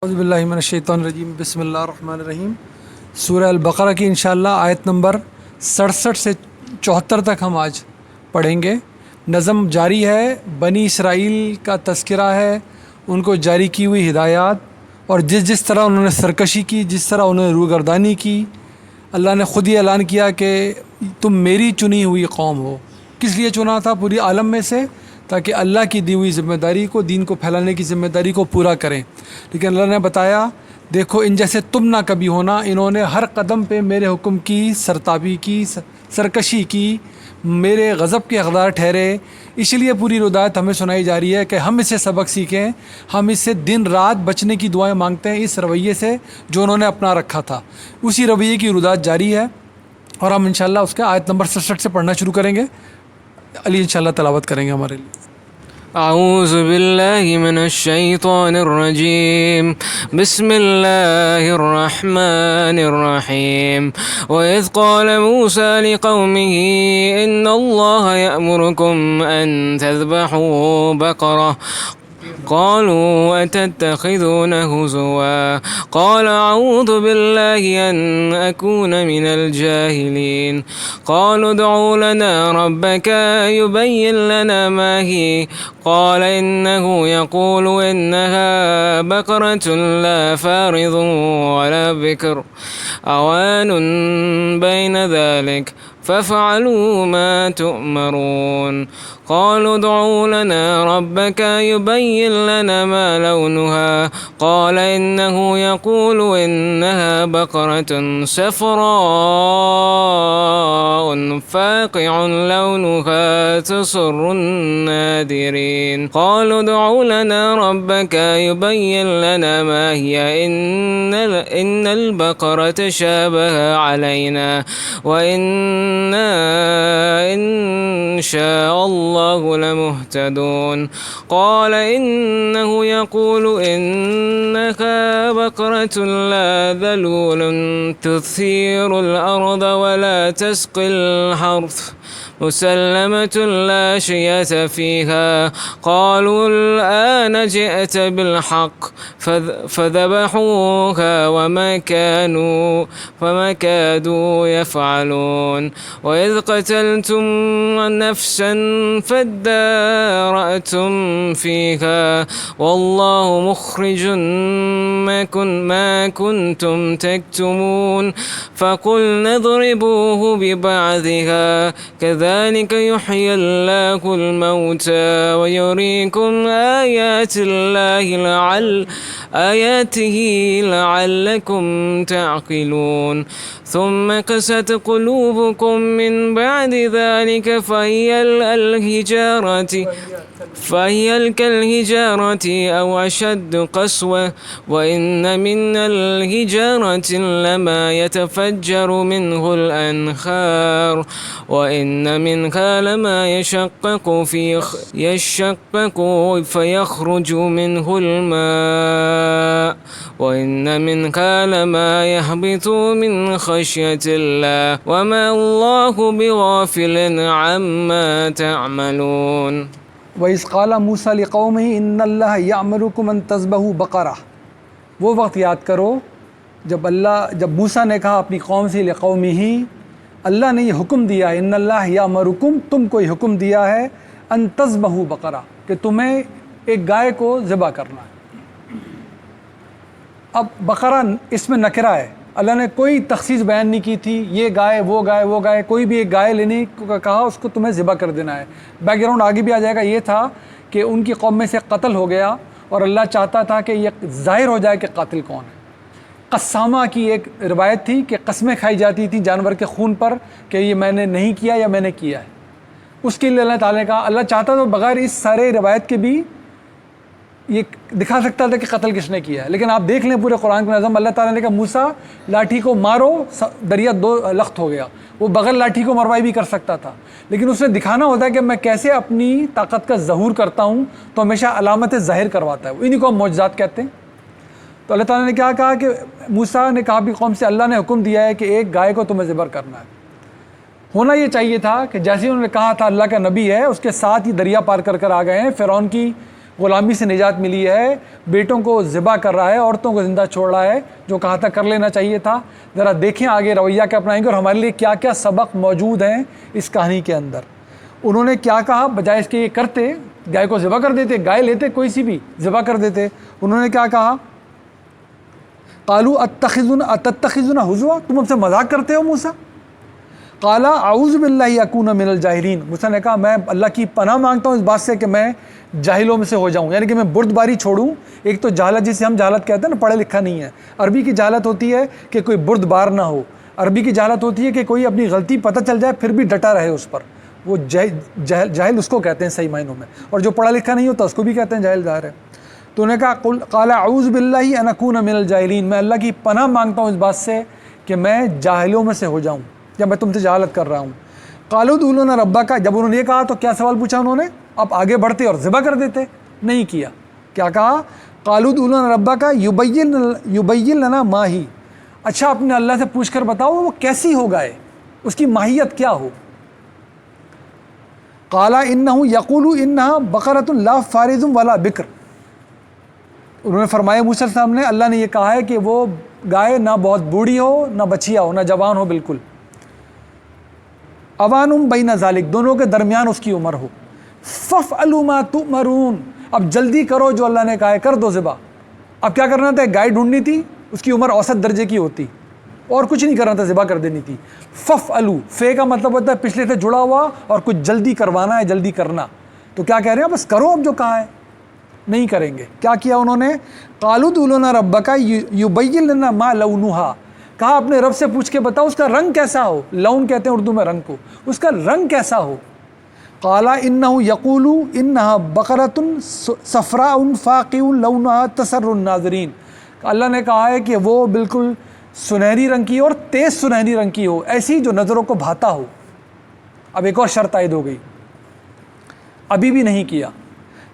اعوذ باللہ من الشیطان الرجیم بسم اللہ الرحمن الرحیم۔ سورہ البقرہ کی انشاءاللہ آیت نمبر 67 سے 74 تک ہم آج پڑھیں گے۔ نظم جاری ہے، بنی اسرائیل کا تذکرہ ہے، ان کو جاری کی ہوئی ہدایات اور جس طرح انہوں نے سرکشی کی، جس طرح انہوں نے روگردانی کی۔ اللہ نے خود ہی اعلان کیا کہ تم میری چنی ہوئی قوم ہو۔ کس لیے چنا تھا؟ پوری عالم میں سے، تاکہ اللہ کی دی ہوئی ذمہ داری کو، دین کو پھیلانے کی ذمہ داری کو پورا کریں۔ لیکن اللہ نے بتایا دیکھو ان جیسے تم نہ کبھی ہونا، انہوں نے ہر قدم پہ میرے حکم کی سرتابی کی، سرکشی کی، میرے غضب کے حقدار ٹھہرے۔ اس لیے پوری ہدایت ہمیں سنائی جا رہی ہے کہ ہم اس سے سبق سیکھیں، ہم اس سے دن رات بچنے کی دعائیں مانگتے ہیں، اس رویے سے جو انہوں نے اپنا رکھا تھا۔ اسی رویے کی ہدایت جاری ہے اور ہم انشاءاللہ اس کا آیت نمبر 67 سے پڑھنا شروع کریں گے۔ علی انشاءاللہ تلاوت کریں گے ہمارے لیے۔ اعوذ باللہ من الشیطان الرجیم بسم اللہ الرحمن الرحیم وَإِذْ قَالَ مُوسَى لِقَوْمِهِ إِنَّ اللَّهَ يَأْمُرُكُمْ أَن تَذْبَحُوا بَقَرَةً قالوا أتتخذون هزوا قال أعوذ بالله أن أكون من الجاهلين قالوا ادع لنا ربك يبين لنا ما هي قال إنه يقول إنها بقرة لا فارض ولا بكر أوان بين ذلك فافعلوا ما تؤمرون قالوا ادع لنا ربك يبين لنا ما لونها قال إنه يقول إنها بقرة صفراء فاقع لونها تسر الناذرين قالوا ادع لنا ربك يبين لنا ما هي إن البقرة شابه علينا وإنا إن شاء الله لمهتدون قال إنه يقول إنها بقرة لا ذلول تثير الأرض ولا تسقي الحرث مسلمة لا شية فيها قالوا الآن جئت بالحق فذبحوها وما كادوا يفعلون وإذ قتلتم نفسا فادارأتم فيها والله مخرج ما كنتم تكتمون فقلنا اضربوه ببعضها كذلك يحيي الله الموتى ويريكم آياته لعلكم تعقلون ثم قست قلوبكم من بعد ذلك فهي كالحجارة أو أشد قسوة وإن من الحجارة لما يتفجر منه الأنهار وإن منها لما يشقق فيخرج منه الماء وإن منها لما يهبط من خشية الله وما الله بغافل عما تعملون وَإِذْ قَالَ مُوسَى لِقَوْمِهِ إِنَّ اللَّهَ يَأْمُرُكُمْ أَن تَذْبَحُوا بَقَرَةً۔ وہ وقت یاد کرو جب موسیٰ نے کہا اپنی قوم سے لِقَوْمِهِ، اللہ نے یہ حکم دیا، إِنَّ اللَّهَ يَأْمُرُكُمْ، تم کو یہ حکم دیا ہے، أَن تَذْبَحُوا بَقَرَةً، کہ تمہیں ایک گائے کو ذبح کرنا ہے۔ اب بقرہ اس میں نکرہ ہے، اللہ نے کوئی تخصیص بیان نہیں کی تھی، یہ گائے وہ گائے وہ گائے، کوئی بھی ایک گائے لینے کا کہا، اس کو تمہیں ذبح کر دینا ہے۔ بیک گراؤنڈ آگے بھی آ جائے گا، یہ تھا کہ ان کی قوم میں سے قتل ہو گیا اور اللہ چاہتا تھا کہ یہ ظاہر ہو جائے کہ قاتل کون ہے۔ قسامہ کی ایک روایت تھی کہ قسمیں کھائی جاتی تھیں جانور کے خون پر کہ یہ میں نے نہیں کیا یا میں نے کیا ہے، اس کے لیے اللہ تعالیٰ نے کہا، اللہ چاہتا تو بغیر اس سارے روایت کے بھی یہ دکھا سکتا تھا کہ قتل کس نے کیا ہے، لیکن آپ دیکھ لیں پورے قرآن کا نظم، اللہ تعالیٰ نے کہا موسیٰ لاٹھی کو مارو، دریا دو لخت ہو گیا۔ وہ بغیر لاٹھی کو مروائی بھی کر سکتا تھا، لیکن اس نے دکھانا ہوتا ہے کہ میں کیسے اپنی طاقت کا ظہور کرتا ہوں، تو ہمیشہ علامت ظاہر کرواتا ہے، انہی کو ہم معجزات کہتے ہیں۔ تو اللہ تعالیٰ نے کیا کہا کہ موسیٰ نے کہا اپنی قوم سے اللہ نے حکم دیا ہے کہ ایک گائے کو تمہیں ذبح کرنا ہے۔ ہونا یہ چاہیے تھا کہ جیسے انہوں نے کہا تھا اللہ کا نبی ہے، اس کے ساتھ ہی دریا پار کر کر آ گئے ہیں، فرعون کی غلامی سے نجات ملی ہے، بیٹوں کو ذبح کر رہا ہے، عورتوں کو زندہ چھوڑ رہا ہے، جو کہا تھا کر لینا چاہیے تھا۔ ذرا دیکھیں آگے رویہ کیا اپنائیں گے اور ہمارے لیے کیا کیا سبق موجود ہیں اس کہانی کے اندر۔ انہوں نے کیا کہا، بجائے اس کے یہ کرتے گائے کو ذبح کر دیتے، گائے لیتے کوئی سی بھی ذبح کر دیتے، انہوں نے کیا کہا، قالوا اتتخذنا ہزوا، تم ہم سے مذاق کرتے ہو موسیٰ؟ قال اعوذ باللہ اکون من الجاہلین، موسیٰ نے کہا میں اللہ کی پناہ مانگتا ہوں اس بات سے کہ میں جاہلوں میں سے ہو جاؤں، یعنی کہ میں بردباری چھوڑوں۔ ایک تو جہالت جسے ہم جہالت کہتے ہیں نا، پڑھا لکھا نہیں ہے، عربی کی جہالت ہوتی ہے کہ کوئی بردبار نہ ہو، عربی کی جہالت ہوتی ہے کہ کوئی اپنی غلطی پتہ چل جائے پھر بھی ڈٹا رہے اس پر، وہ جاہل اس کو کہتے ہیں صحیح معنوں میں، اور جو پڑھا لکھا نہیں ہوتا اس کو بھی کہتے ہیں جاہل، ظاہر ہے۔ تو انہوں نے کہا قال اعوذ باللہ ان اکون من الجاہلین، میں اللہ کی پناہ مانگتا ہوں اس بات سے کہ میں جاہلوں میں سے ہو جاؤں، یا میں تم سے جہالت کر رہا ہوں۔ قالوا ادعوا لنا ربک، جب انہوں نے یہ کہا تو کیا سوال پوچھا انہوں نے، اب آگے بڑھتے اور ذبح کر دیتے، نہیں کیا، کیا کہا، قالوا ادعوا لنا ربک یبین لنا ما ہی، اچھا اپنے اللہ سے پوچھ کر بتاؤ وہ کیسی ہو گائے، اس کی ماہیت کیا ہو۔ قال انہ یقول انہا بقرۃ لا فارض ولا بکر، انہوں نے فرمایا موسیٰ علیہ السلام نے، اللہ نے یہ کہا ہے کہ وہ گائے نہ بہت بوڑھی ہو نہ بچیا ہو نہ جوان ہو، بالکل اوانم بین ذالک، دونوں کے درمیان اس کی عمر ہو۔ فافعلوا ما تؤمرون، اب جلدی کرو جو اللہ نے کہا ہے، کر دو ذبح۔ اب کیا کرنا تھا، گائے ڈھونڈنی تھی، اس کی عمر اوسط درجے کی ہوتی، اور کچھ نہیں کرنا تھا، ذبح کر دینی تھی۔ فافعلوا، فے کا مطلب ہوتا ہے پچھلے سے جڑا ہوا اور کچھ جلدی کروانا ہے، جلدی کرنا، تو کیا کہہ رہے ہیں، بس کرو اب جو کہا ہے، نہیں کریں گے۔ کیا کیا انہوں نے، قالوا ادعوا لنا ربک یبین لنا ما لونھا، کہا اپنے رب سے پوچھ کے بتاؤ اس کا رنگ کیسا ہو، لون کہتے ہیں اردو میں رنگ کو، اس کا رنگ کیسا ہو۔ قال انہ یقول انہا بقرۃ صفراء فاقع لونھا تسر الناظرین، اللہ نے کہا ہے کہ وہ بالکل سنہری رنگ کی اور تیز سنہری رنگ کی ہو، ایسی جو نظروں کو بھاتا ہو۔ اب ایک اور شرط عائد ہو گئی، ابھی بھی نہیں کیا۔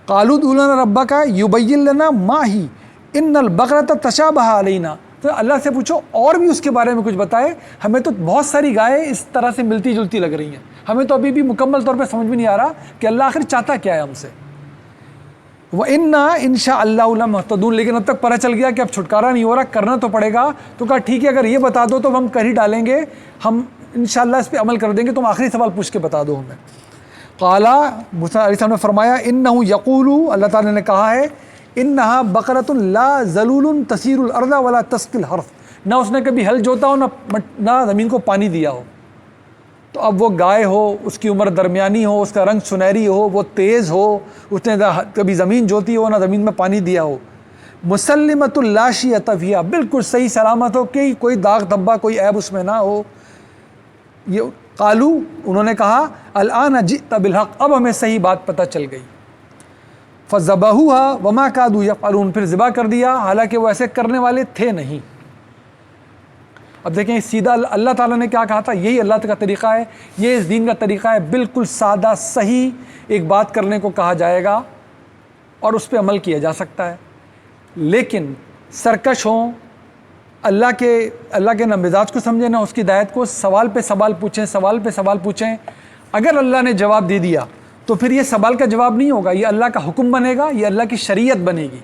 قالوا ادعوا لنا ربک یبین لنا ما ہی ان البقرۃ تشابہ علینا، تو اللہ سے پوچھو اور بھی اس کے بارے میں کچھ بتائے، ہمیں تو بہت ساری گائیں اس طرح سے ملتی جلتی لگ رہی ہیں، ہمیں تو ابھی بھی مکمل طور پہ سمجھ میں نہیں آ رہا کہ اللہ آخر چاہتا کیا ہے ہم سے۔ وَإِنَّا إِن شَاءَ اللَّهُ لَمُهْتَدُونَ، لیکن اب تک پتہ چل گیا کہ اب چھٹکارا نہیں ہو رہا، کرنا تو پڑے گا، تو کہا ٹھیک ہے اگر یہ بتا دو تو ہم کر ہی ڈالیں گے، ہم انشاءاللہ اس پہ عمل کر دیں گے، تم آخری سوال پوچھ کے بتا دو ہمیں۔ قال موسیٰ علیہ السلام نے فرمایا انہ یقول، اللہ تعالیٰ نے کہا ہے انہا بقرۃ لا ذلول تسیر الارض ولا تسقی الحرث، نہ اس نے کبھی ہل جوتا ہو نہ زمین کو پانی دیا ہو۔ تو اب وہ گائے ہو، اس کی عمر درمیانی ہو، اس کا رنگ سنہری ہو، وہ تیز ہو، اس نے کبھی زمین جوتی ہو نہ زمین میں پانی دیا ہو، مسلمۃ لا شیۃ فیہا، بالکل صحیح سلامت ہو کہ کوئی داغ دھبا کوئی عیب اس میں نہ ہو۔ یہ قالو، انہوں نے کہا الآن جئت بالحق، اب ہمیں صحیح بات پتہ چل گئی۔ فذبحوها وما كادوا يفعلون، پھر ذبح کر دیا حالانکہ وہ ایسے کرنے والے تھے نہیں۔ اب دیکھیں سیدھا اللہ تعالیٰ نے کیا کہا تھا، یہی اللہ کا طریقہ ہے، یہ اس دین کا طریقہ ہے، بالکل سادہ صحیح ایک بات کرنے کو کہا جائے گا اور اس پہ عمل کیا جا سکتا ہے، لیکن سرکش ہوں، اللہ کے نہ مزاج کو سمجھیں نہ اس کی ہدایت کو، سوال پہ سوال پوچھیں، سوال پہ سوال پوچھیں، اگر اللہ نے جواب دے دیا تو پھر یہ سوال کا جواب نہیں ہوگا، یہ اللہ کا حکم بنے گا، یہ اللہ کی شریعت بنے گی۔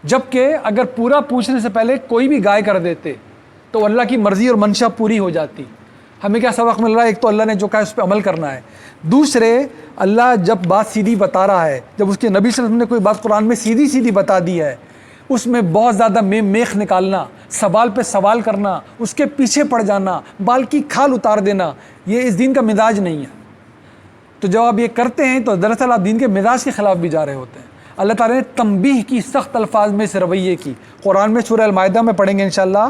جبکہ اگر پورا پوچھنے سے پہلے کوئی بھی گائے کر دیتے تو اللہ کی مرضی اور منشا پوری ہو جاتی۔ ہمیں کیا سبق مل رہا ہے، ایک تو اللہ نے جو کہا اس پہ عمل کرنا ہے، دوسرے اللہ جب بات سیدھی بتا رہا ہے، جب اس کے نبی صلی اللہ علیہ وسلم نے کوئی بات قرآن میں سیدھی سیدھی بتا دی ہے، اس میں بہت زیادہ میخ نکالنا، سوال پہ سوال کرنا، اس کے پیچھے پڑ جانا، بال کی کھال اتار دینا، یہ اس دین کا مزاج نہیں ہے۔ تو جب آپ یہ کرتے ہیں تو دراصل آپ دین کے مزاج کے خلاف بھی جا رہے ہوتے ہیں۔ اللہ تعالیٰ نے تنبیہ کی سخت الفاظ میں اس رویے کی، قرآن میں سورہ المائدہ میں پڑھیں گے انشاءاللہ،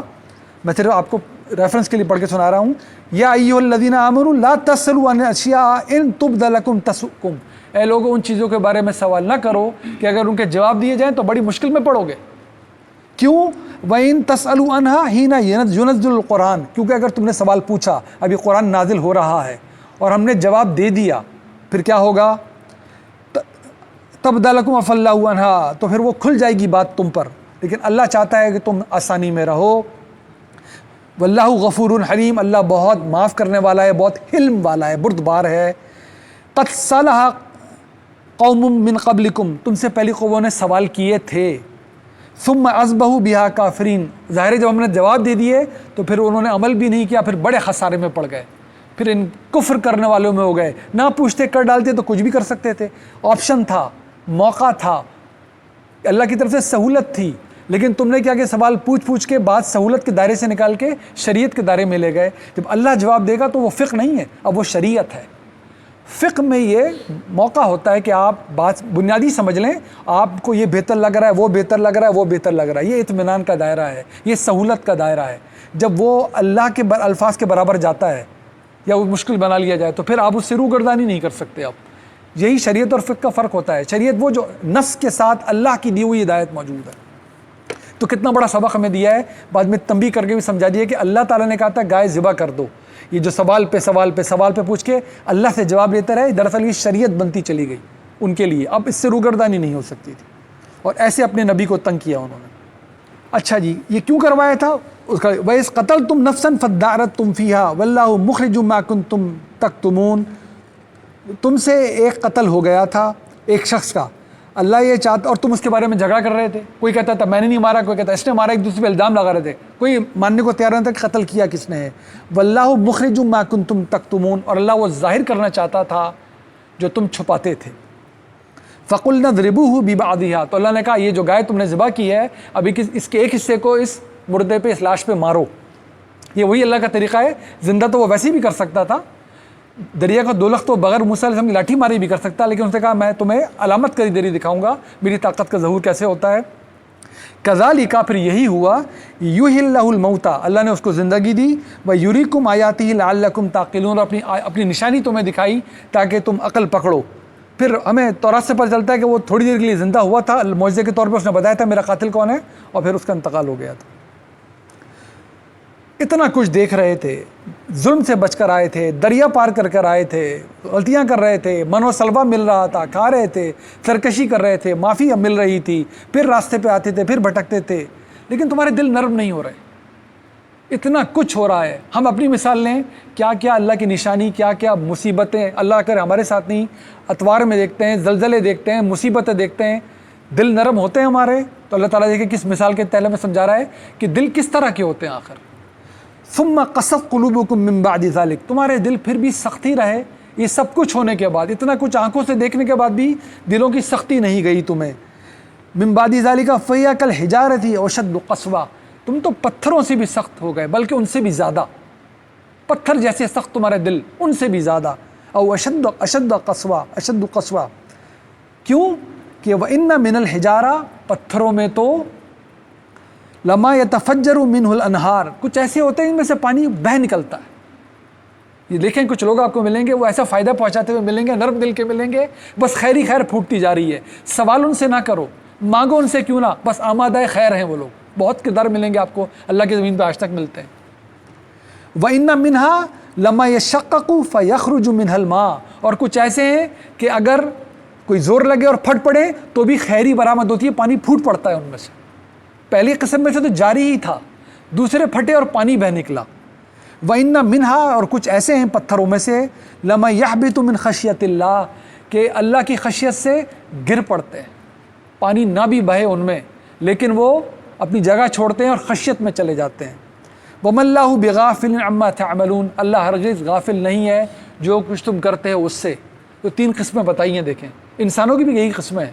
میں صرف آپ کو ریفرنس کے لیے پڑھ کے سنا رہا ہوں۔ یا ایھا الذین آمنوا لا تسألوا عن اشیاء ان تبد لکم تسؤکم، اے لوگوں ان چیزوں کے بارے میں سوال نہ کرو کہ اگر ان کے جواب دیے جائیں تو بڑی مشکل میں پڑو گے۔ کیوں؟ وَإِن تَسْأَلُوا عَنْهَا حِينَ يُنَزِّلُ الْقُرْآنَ، کیونکہ اگر تم نے سوال پوچھا، ابھی قرآن نازل ہو رہا ہے اور ہم نے جواب دے دیا، پھر کیا ہوگا، تَبْدَ لَكُمْ عَفَا اللَّهُ عَنْهَا، تو پھر وہ کھل جائے گی بات تم پر، لیکن اللہ چاہتا ہے کہ تم آسانی میں رہو۔ واللہ غفور حلیم، اللہ بہت معاف کرنے والا ہے، بہت حلم والا ہے، بردبار ہے۔ قد صلح قوم من قبلکم، تم سے پہلی قوموں نے سوال کیے تھے، ثم اصبحوا بها کافرین، ظاہر ہے جب ہم نے جواب دے دیے تو پھر انہوں نے عمل بھی نہیں کیا، پھر بڑے خسارے میں پڑ گئے، پھر ان کفر کرنے والوں میں ہو گئے، نہ پوچھتے کر ڈالتے تو کچھ بھی کر سکتے تھے، آپشن تھا، موقع تھا، اللہ کی طرف سے سہولت تھی، لیکن تم نے کیا کہ سوال پوچھ کے بعد سہولت کے دائرے سے نکال کے شریعت کے دائرے میں لے گئے۔ جب اللہ جواب دے گا تو وہ فقہ نہیں ہے، اب وہ شریعت ہے۔ فقہ میں یہ موقع ہوتا ہے کہ آپ بات بنیادی سمجھ لیں، آپ کو یہ بہتر لگ رہا ہے، وہ بہتر لگ رہا ہے، وہ بہتر لگ رہا ہے، یہ اطمینان کا دائرہ ہے، یہ سہولت کا دائرہ ہے۔ جب وہ اللہ کے الفاظ کے برابر جاتا ہے یا وہ مشکل بنا لیا جائے تو پھر آپ اس سے روگردانی نہیں کر سکتے۔ آپ یہی شریعت اور فقہ کا فرق ہوتا ہے۔ شریعت وہ جو نص کے ساتھ اللہ کی دی ہوئی ہدایت موجود ہے۔ تو کتنا بڑا سبق ہمیں دیا ہے، بعد میں تنبیہ کر کے بھی سمجھا دیا کہ اللہ تعالیٰ نے کہا تھا گائے ذبح کر دو، یہ جو سوال پہ پوچھ کے اللہ سے جواب لیتے رہے، دراصل یہ شریعت بنتی چلی گئی ان کے لیے، اب اس سے روگردانی نہیں ہو سکتی تھی، اور ایسے اپنے نبی کو تنگ کیا انہوں نے۔ اچھا جی، یہ کیوں کروایا تھا؟ اس کا وَإِذْ قَتَلْتُمْ نَفْسًا فَادَّارَأْتُمْ فِيهَا وَاللَّهُ مُخْرِجٌ مَا كُنْتُمْ تَكْتُمُونَ، تم سے ایک قتل ہو گیا تھا ایک شخص کا، اللہ یہ چاہتا، اور تم اس کے بارے میں جھگڑا کر رہے تھے، کوئی کہتا تھا میں نے نہیں مارا، کوئی کہتا اس نے مارا، ایک دوسرے پہ الزام لگا رہے تھے، کوئی ماننے کو تیار نہیں تھا کہ قتل کیا کس نے ہے۔ واللہ مخرج ما کنتم تکتمون، اور اللہ وہ ظاہر کرنا چاہتا تھا جو تم چھپاتے تھے۔ فقلنا اضربوہ ببعضہا، تو اللہ نے کہا یہ جو گائے تم نے ذبح کی ہے، ابھی اس کے ایک حصے کو اس مردے پہ، اس لاش پہ مارو۔ یہ وہی اللہ کا طریقہ ہے، زندہ تو وہ ویسے بھی کر سکتا تھا، دریا کا دولخت تو بغیر موسیٰ علیہ السلام کی لاٹھی ماری بھی کر سکتا، لیکن اس نے کہا میں تمہیں علامت کری دری دکھاؤں گا میری طاقت کا ظہور کیسے ہوتا ہے۔ کذالک، پھر یہی ہوا، یحیی اللہ الموتیٰ، اللہ نے اس کو زندگی دی، ویریکم آیاتہ لعلکم تعقلون، اپنی نشانی تمہیں دکھائی تاکہ تم عقل پکڑو۔ پھر ہمیں تورات سے پتہ چلتا ہے کہ وہ تھوڑی دیر کے لیے زندہ ہوا تھا، معجزے کے طور پہ اس نے بتایا تھا میرا قاتل کون ہے، اور پھر اس کا انتقال ہو گیا تھا۔ اتنا کچھ دیکھ رہے تھے، ظلم سے بچ کر آئے تھے، دریا پار کر آئے تھے، غلطیاں کر رہے تھے، من و سلوہ مل رہا تھا، کھا رہے تھے، سرکشی کر رہے تھے، معافی مل رہی تھی، پھر راستے پہ آتے تھے، پھر بھٹکتے تھے، لیکن تمہارے دل نرم نہیں ہو رہے۔ اتنا کچھ ہو رہا ہے، ہم اپنی مثال لیں، کیا کیا اللہ کی نشانی، کیا کیا مصیبتیں اللہ کرے ہمارے ساتھ نہیں، اتوار میں دیکھتے ہیں، زلزلے دیکھتے ہیں، مصیبتیں دیکھتے ہیں، دل نرم ہوتے ہیں ہمارے؟ تو اللہ تعالیٰ دیکھیں کس مثال کے تحت میں سمجھا رہا ہے کہ دل کس طرح کے ہوتے ہیں آخر۔ ثم قست قلوبکم من بعد ذلک، تمہارے دل پھر بھی سختی رہے، یہ سب کچھ ہونے کے بعد، اتنا کچھ آنکھوں سے دیکھنے کے بعد بھی دلوں کی سختی نہیں گئی تمہیں۔ من بعد ذلک فہی کالحجارۃ او اشد قسوہ، تم تو پتھروں سے بھی سخت ہو گئے، بلکہ ان سے بھی زیادہ، پتھر جیسے سخت تمہارے دل، ان سے بھی زیادہ، او اشد قسوہ، کیوں کہ وَإِنَّ مِنَ الْحِجَارَةِ، پتھروں میں تو لما یتفجر منہ الانہار، کچھ ایسے ہوتے ہیں ان میں سے پانی بہہ نکلتا ہے۔ یہ دیکھیں کچھ لوگ آپ کو ملیں گے، وہ ایسا فائدہ پہنچاتے ہوئے ملیں گے، نرم دل کے ملیں گے، بس خیر ہی خیر پھوٹتی جا رہی ہے، سوال ان سے نہ کرو، مانگو ان سے کیوں نہ، بس آمادہ خیر ہیں وہ لوگ، بہت کردار ملیں گے آپ کو اللہ کی زمین پہ آج تک ملتے ہیں۔ وَإِنَّ مِنْهَا لَمَا يَشَّقَّقُ فَيَخْرُجُ مِنْهَا الْمَاءُ، اور کچھ ایسے ہیں کہ اگر کوئی زور لگے اور پھٹ پڑے تو بھی خیری برآمد ہوتی ہے، پانی پھوٹ پڑتا ہے ان میں سے۔ پہلی قسم میں سے تو جاری ہی تھا، دوسرے پھٹے اور پانی بہ نکلا۔ وَإِنَّ مِنْهَا، اور کچھ ایسے ہیں پتھروں میں سے، لَمَا يَحْبِطُ مِنْ خَشْيَةِ اللَّهِ، کہ اللہ کی خشیت سے گر پڑتے ہیں، پانی نہ بھی بہے ان میں لیکن وہ اپنی جگہ چھوڑتے ہیں اور خشیت میں چلے جاتے ہیں۔ وَمَا اللَّهُ بِغَافِلٍ عَمَّا تَعْمَلُونَ، اللہ ہرگز غافل نہیں ہے جو کچھ تم کرتے ہو اس سے۔ تو تین قسمیں بتائی ہیں، دیکھیں انسانوں کی بھی یہی قسمیں ہیں،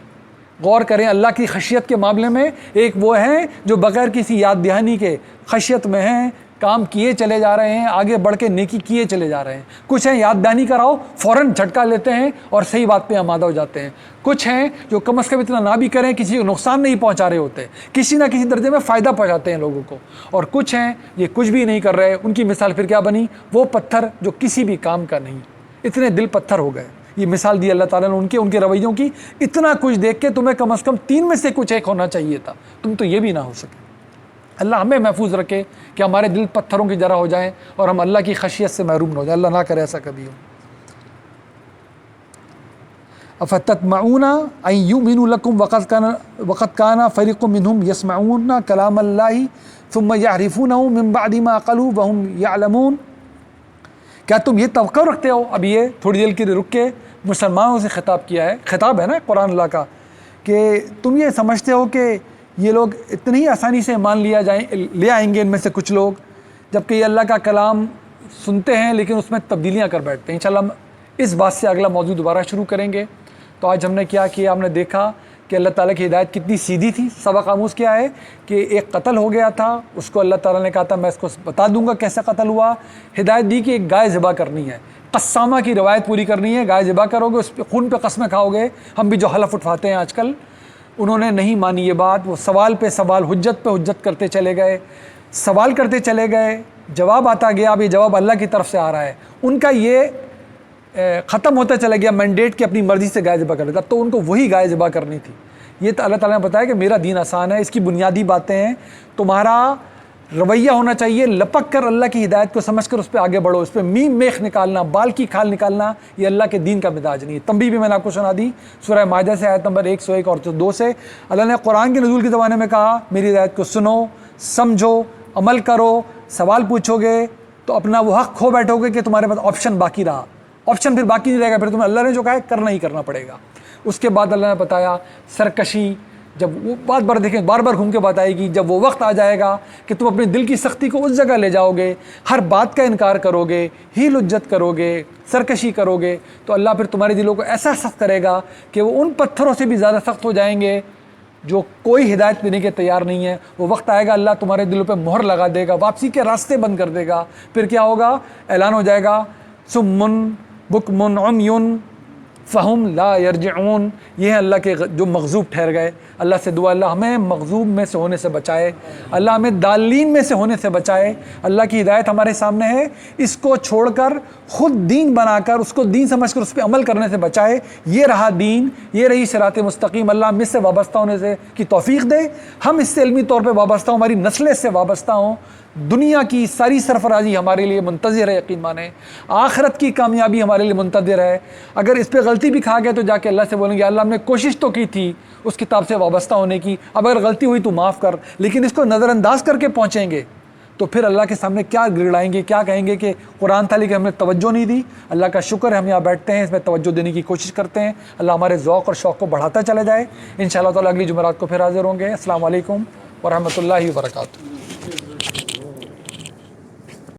غور کریں اللہ کی خشیت کے معاملے میں۔ ایک وہ ہیں جو بغیر کسی یاد دہانی کے خشیت میں ہیں، کام کیے چلے جا رہے ہیں، آگے بڑھ کے نیکی کیے چلے جا رہے ہیں۔ کچھ ہیں یاد دہانی کراؤ فوراً جھٹکا لیتے ہیں اور صحیح بات پہ آمادہ ہو جاتے ہیں۔ کچھ ہیں جو کم از کم اتنا نہ بھی کریں، کسی کو نقصان نہیں پہنچا رہے ہوتے، کسی نہ کسی درجے میں فائدہ پہنچاتے ہیں لوگوں کو۔ اور کچھ ہیں یہ کچھ بھی نہیں کر رہے، ان کی مثال پھر کیا بنی؟ وہ پتھر جو کسی بھی کام کا نہیں، اتنے دل پتھر ہو گئے۔ یہ مثال دی اللہ تعالیٰ نے ان کے رویوں کی۔ اتنا کچھ دیکھ کے تمہیں کم از کم تین میں سے کچھ ایک ہونا چاہیے تھا، تم تو یہ بھی نہ ہو سکے۔ اللہ ہمیں محفوظ رکھے کہ ہمارے دل پتھروں کی طرح ہو جائیں اور ہم اللہ کی خشیت سے محروم نہ ہو جائیں، اللہ نہ کرے ایسا کبھی ہو۔ افتطمعون ان یؤمنوا لکم وقد کان فریق منہم یسمعون کلام اللہ ثم یعرفونہ من بعد ما عقلوا وہم یعلمون، کیا تم یہ توقع رکھتے ہو اب یہ تھوڑی دیر کے لیے رک کے مسلمانوں سے خطاب کیا ہے، خطاب ہے نا قرآن اللہ کا، کہ تم یہ سمجھتے ہو کہ یہ لوگ اتنی آسانی سے مان لے آئیں گے ان میں سے کچھ لوگ، جبکہ یہ اللہ کا کلام سنتے ہیں لیکن اس میں تبدیلیاں کر بیٹھتے ہیں۔ انشاءاللہ ہم اس بات سے اگلا موضوع دوبارہ شروع کریں گے۔ تو آج ہم نے کیا کیا، ہم نے دیکھا کہ اللہ تعالیٰ کی ہدایت کتنی سیدھی تھی۔ سبق آموز کیا ہے کہ ایک قتل ہو گیا تھا، اس کو اللہ تعالیٰ نے کہا تھا میں اس کو بتا دوں گا کیسے قتل ہوا۔ ہدایت دی کہ ایک گائے ذبح کرنی ہے، قسامہ کی روایت پوری کرنی ہے، گائے ذبح کرو گے، اس پہ خون پہ قسمیں کھاؤ گے۔ ہم بھی جو حلف اٹھاتے ہیں آج کل، انہوں نے نہیں مانی یہ بات، وہ سوال پہ سوال، حجت پہ حجت کرتے چلے گئے، سوال کرتے چلے گئے، جواب آتا گیا۔ اب یہ جواب اللہ کی طرف سے آ رہا ہے، ان کا یہ ختم ہوتا چلا گیا مینڈیٹ کہ اپنی مرضی سے گائے ذبح کر لیتا، تو ان کو وہی گائے ذبح کرنی تھی۔ یہ تو اللہ تعالیٰ نے بتایا کہ میرا دین آسان ہے، اس کی بنیادی باتیں ہیں، تمہارا رویہ ہونا چاہیے لپک کر اللہ کی ہدایت کو سمجھ کر اس پہ آگے بڑھو۔ اس پہ میم میخ نکالنا، بال کی کھال نکالنا، یہ اللہ کے دین کا مزاج نہیں ہے۔ تنبیہ بھی میں نے آپ کو سنا دی سورہ مائدہ سے آیت نمبر 101 اور 2 سے۔ اللہ نے قرآن کے نزول کے زمانے میں کہا میری ہدایت کو سنو، سمجھو، عمل کرو۔ سوال پوچھو گے تو اپنا وہ حق کھو بیٹھو گے کہ تمہارے پاس آپشن باقی رہا، آپشن پھر باقی نہیں رہے گا، پھر تمہیں اللہ نے جو کہا ہے کرنا ہی کرنا پڑے گا۔ اس کے بعد اللہ نے بتایا سرکشی، جب وہ بار بار دیکھیں، بار بار گھوم کے بات آئے گی، جب وہ وقت آ جائے گا کہ تم اپنے دل کی سختی کو اس جگہ لے جاؤ گے، ہر بات کا انکار کرو گے، ہیل حجت کرو گے، سرکشی کرو گے، تو اللہ پھر تمہارے دلوں کو ایسا سخت کرے گا کہ وہ ان پتھروں سے بھی زیادہ سخت ہو جائیں گے جو کوئی ہدایت دینے کے تیار نہیں ہے۔ وہ وقت آئے گا اللہ تمہارے دلوں پہ مہر لگا دے گا، واپسی کے راستے بند کر دے گا۔ پھر کیا ہوگا؟ اعلان ہو جائے گا سمن بکمن عمیٌ فہم لا یرجعون۔ یہ ہیں اللہ کے جو مغضوب ٹھہر گئے۔ اللہ سے دعا اللہ ہمیں مغضوب میں سے ہونے سے بچائے، اللہ ہمیں دالین میں سے ہونے سے بچائے۔ اللہ کی ہدایت ہمارے سامنے ہے، اس کو چھوڑ کر خود دین بنا کر اس کو دین سمجھ کر اس پہ عمل کرنے سے بچائے۔ یہ رہا دین، یہ رہی صراط مستقیم۔ اللہ ہم اس سے وابستہ ہونے سے کی توفیق دے، ہم اس سے علمی طور پہ وابستہ ہوں، ہماری نسلیں اس سے وابستہ ہوں۔ دنیا کی ساری سرفرازی ہمارے لیے منتظر ہے، یقین مانیں، آخرت کی کامیابی ہمارے لیے منتظر ہے۔ اگر اس پہ غلطی بھی کھا گئے تو جا کے اللہ سے بولیں گے اللہ ہم نے کوشش تو کی تھی اس کتاب سے وابستہ ہونے کی، اب اگر غلطی ہوئی تو معاف کر، لیکن اس کو نظر انداز کر کے پہنچیں گے تو پھر اللہ کے سامنے کیا گڑائیں گے، کیا کہیں گے کہ قرآن تھا لیکن ہم نے توجہ نہیں دی۔ اللہ کا شکر ہے ہم یہاں بیٹھتے ہیں، اس میں توجہ دینے کی کوشش کرتے ہیں۔ اللہ ہمارے ذوق اور شوق کو بڑھاتا چلا جائے۔ انشاءاللہ تعالیٰ اگلی جمعرات کو پھر حاضر ہوں گے۔ السلام علیکم ورحمۃ اللہ وبرکاتہ۔